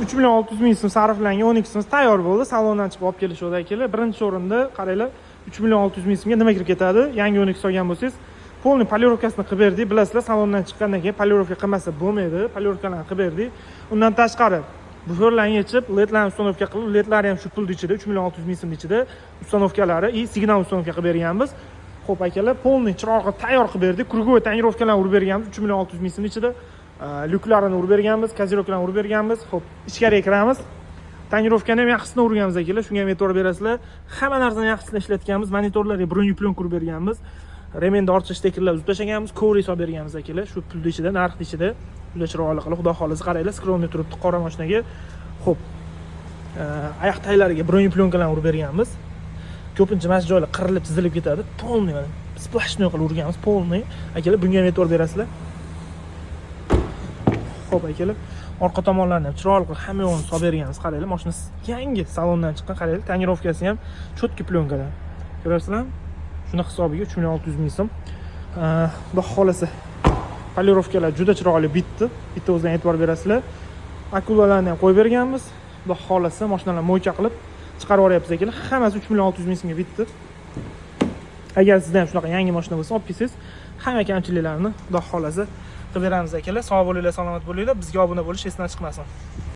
3.600.000 so'm sarflangan 12 so'm tayyor bo'ldi. Salondan chiqib olib kelishdi akalar. Birinchi o'rinda qaranglar, 3.600.000 so'mga nima kirib ketadi? Yangi 12 olgan bo'lsangiz, polniy polirovkasini qilib berdik. Bilasizlar, salondan chiqqandan keyin polirovka qilmasa bo'lmaydi. Polirovkalarni qilib berdik. Undan tashqari buferlarni yechib, ledlarni ustanovka qilib, ledlari ham shu pulning ichida, 3.600.000 so'm ichida ustanovkalari va signal ustanovka qilib berganmiz. Xo'p akalar, polniy chirog'i tayyor qilib berdik. Krugovoy tonirovkalarni urib berganmiz 3.600.000 so'm ichida. Lyuklarini urib berganmiz, kazirovkalarni urib berganmiz. Xo'p, ichkariga kiramiz. Tonirovkani ham yaxshisini urganmiz akalar. Shunga ham e'tibor berasizlar. Hamma narsani yaxshisini ishlatganmiz. Monitorlarga bronye plyonka urib berganmiz. Remenda ortish stekerlar uzib tashlaganmiz. Kovri solib berganmiz akalar. Shu pulning ichida, narxning ichida. Juda chiroyli qilib, xudo xolisi qaranglar, skrovni turibdi qora mashinaga. Xo'p. Oyoq taylariga bronye plyonkalarni urib berganmiz. Ko'pincha mana shu joylar qirilib, chizilib ketadi. Polniy mana splashnoy qilib urganmiz, polniy. Akalar, bunga ham e'tibor berasizlar. Xo'p akalar, orqa tomonlarni ham chiroyli qilib hamma yo'g'ini solib berganmiz. Qaranglar, mashina yangi salondan chiqqan, qaranglar, tonirovkasi ham chotki plyonkadan. Ko'rasizlarmi? Shuni hisobiga 3.600.000 so'm. Xudo xolisi polirovkalar juda chiroyli bitdi. Bitta o'zidan e'tibor berasizlar. Akulalarni ham qo'yib berganmiz. Xudo xolisi mashinalarni mo'ycha qilib chiqarib yuboryapmiz akalar. Hammasi 3.600.000 so'mga bitdi. Agar sizda ham shunaqa yangi mashina bo'lsa, olib kelsangiz, hamma kamchiliklarni xudo xolisi qilib beramiz akalar. Sog' bo'linglar, salomat bo'linglar. Bizga obuna bo'lish esdan chiqmasin.